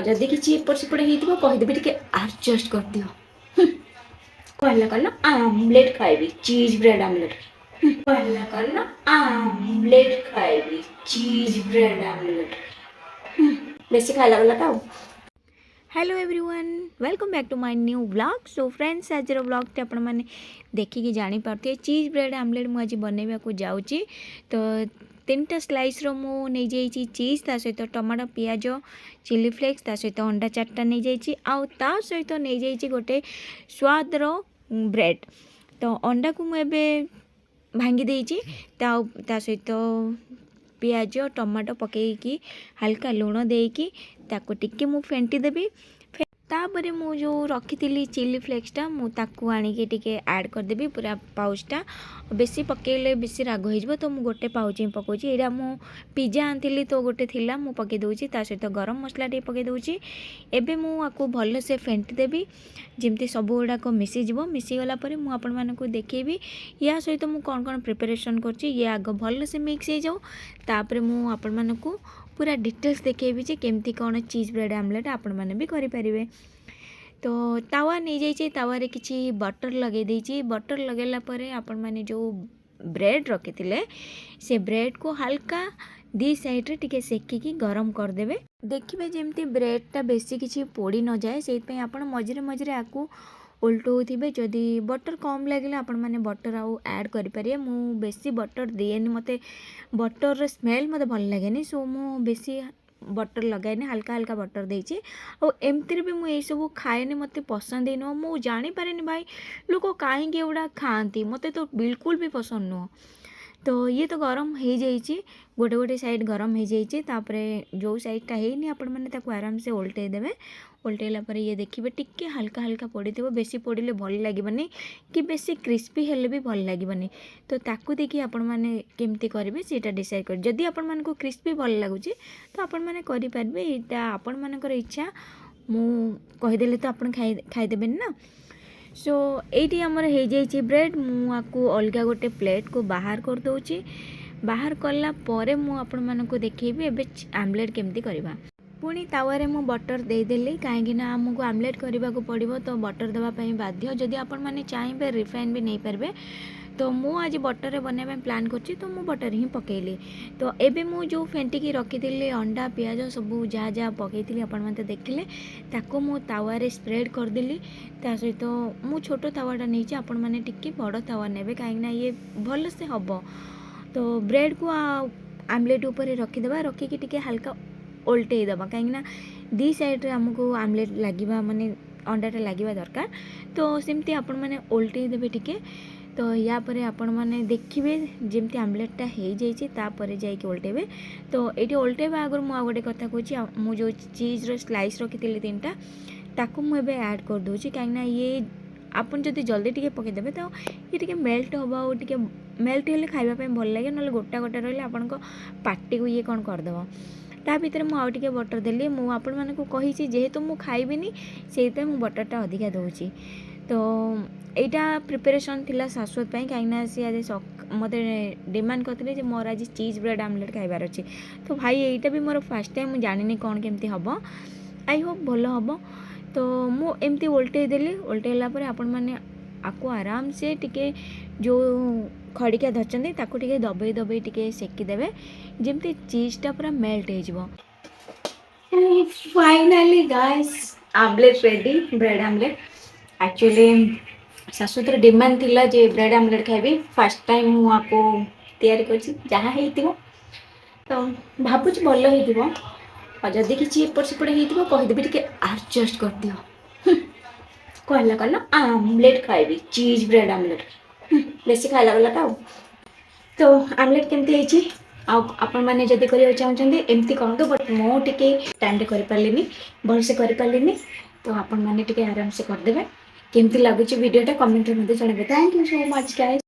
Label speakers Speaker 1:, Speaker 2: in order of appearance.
Speaker 1: जदि किसी एपट सेपट हो कहीदेवी टे आडजस्ट कर दियो कहला कल आमलेट खाइबी चीज ब्रेड आमलेट कहला कल आमलेट खाइबी चीज ब्रेड आमलेट बेसी खाइला वाला का। Hello everyone welcome back to my new vlog. So friends आज व्लॉग टे आपण माने देखिकी जानी पारते चीज ब्रेड आमलेट मु आज बनैबा को जाउची। तो 3टा स्लाइस रो मु नै जाइची चीज ता सहित टमाटो पियाज चिली फ्लेक्स ता सहित अंडा 4टा नै जाइची आ ता सहित नै जाइची गोटे स्वाद रो ब्रेड। तो अंडा को मु एबे भांगी देइची ता सहित पियाज टमाटो पकईकी हल्का लुण देकी ताको टिके मु फेंटी देबी। तापर मु जो रखी चिली फ्लेक्सटा मु ताको आनिके टिके ऐड कर देबी पूरा पाउचटा। बेसी पकेले बेसी राग हो तो मु गोटे पाउच ही पकाउची। एटा मु पिज्जा आंतिली तो गोटे थिला मु पके दउची ता सहित गरम मसला टे पके दउची। एबे मु आको भल से फेंटी देबी जेमती सब गुड़ा को मिसी जीवो। मिसी गला परे मु आपण मानकु देखेबी या सहित मु कोन कोन प्रिपरेशन करची ये आग भल से मिक्स हो जाओ। तापर मु आपण मानकु पूरा डिटेल्स देखेबी जे केमती कौन चीज ब्रेड आमलेट आपण माने भी करि परिबे। तो तावा नहीं जाइए तावा रे किछि बटर लगे देइछि। बटर लगेला परे आपण माने जो ब्रेड रखी थिले से ब्रेड को हल्का दी साइड रे टिके सेकी गरम कर देबे। देखिबे जेमती ब्रेडटा बेसी किछि पोड़ी न जाए सेइत पई आपण मझरे मझरे आकू उल्टोथिबे। जदि बटर कम लगे आपण माने बटर आउ ऐड करि परिए। मु बेसी बटर दिएनी मते बटर स्मेल मते भल लागेनी सो मु बेसी बटर लगाएनी हल्का हल्का बटर देइछि। और एमती भी मुझे सब खाएनी मते पसंद ही नुह। मु जानी पारेनी भाई लोक कहीं एगुड़ा खाती मते तो बिल्कुल भी पसंद नुह। तो ये तो गरम हो जाइए गोटे गोटे साइड गरम हो जाइए। तापर जो साइडटा है आपण मैंने ताको आराम से उल्टे देवे। उल्टेला पर ये देखिए टिके हल्का हल्का पड़ी थो बेसी पड़े भल लगे कि बेसी क्रिस्पी हेले भी भल लगे। तो ताकू देखिए आपण मैंने केमती करेंगे सीटा डिसाइड कर। जदि आपण मानकु क्रिस्पी भल लगुच तो आपण मैंने करेंगे यहाँ आपण मानकर इच्छा मु कहीदेले तो आपण खाईदेबे ना। सो ये आमर हो जाइए ब्रेड मु आपको अलग गोटे प्लेट को बाहर कर दूची। बाहर कला परे मु आपण मानकु देखेबी एबे आमलेट केमती करबा। पुणी तावारे मु बटर देदेली कहीं आमको आमलेट करने को पड़ो तो बटर देवाई बाध्य। जदि आपण मैंने चाहिए रिफाइन भी नहीं पारे तो मु आज बटर बनवाई प्लान करची तो मु बटर ही पकेली। तो एबे मु जो फेंटिकी रखी अंडा पियाज सब जहाँ जहाँ पकई आपण मैंने देखिले ताको मु तावारे स्प्रेड करदेली। ता सहित मु छोट तावाटा नहीं आपण मैंने टिके बड़ तावा नेबे कहीं ये भल से हम। तो ब्रेड को आमलेट ऊपर रखीदे रखिकी टिके हल्का उल्टे दबा कहीं दी साइड आमको आमलेट लगे माने अंडाटा लगे दरकार। तो सेमती आपण मैंने उल्टे देबे टिके। तो या परे आपण मैंने देखिए जमती आमलेटटा हो जापर जाकि उल्टेबे। तो ये उल्टेबा आगर मुझे गोटे कथा कहूँ मु जो चीज रो स्लाइस रखी 3टा ताकू मुझे ऐड कर दूची कहीं ये आपन जदि जल्दी टिके पकईदेवे तो ये टिके मेल्ट हम और टिके मेल्ट हेल्ले खाइबापी भल लगे ना गोटा गोटा रही आपण पार्टी को ये कौन करदेव। ता भीतर मु आउ टिके बटर देली मु आपण मानकु कहिछि जेहेतु मु खाइबिनी सेइते मु बटरटा अधिका दउछि। तो एटा प्रिपरेशन थिला शाश्वत पई काइना से आज मते डिमांड करथिले जे मोर आज चीज ब्रेड आमलेट खाइबार अछि। तो भाई एटा भी मोर फर्स्ट टाइम मु जानिनी कोन केमती हबो आई होप भलो हबो। तो मु एमती उल्टे देली उल्टेला पर आपण माने आको आराम से टिके जो खड़िका धरचंदी ताको टिके दबई दबई टिके सेकी देवे जेमती चीजटा पूरा मेल्ट हो जिवो। Finally guys omelette ready bread omelette. Actually शाशुतर डिमांड थिला जे ब्रेड आमलेट खाइबी फर्स्ट टाइम मु आपको तैयारी करछि जहाँ हेतिबो तो भाबुच भल हेतिबो। और जदि किछि एपट सेपट हेतिबो कहिदेबी टिके एडजस्ट कर दियो कहला कल आमलेट खाइबी चीज ब्रेड आमलेट बेसी खाइला वाला का। तो आमलेट केमती आपण मैंने जदि करिया चाहछन्ती एमती करंतु बट मो टिके टाइम रे करि पालिनी भल से करि पालिनी। तो आपण मैंने टिके आराम से कर देबे केमती लागुची वीडियोटा कमेंट रे मते जणाबे। Thank you so much guys.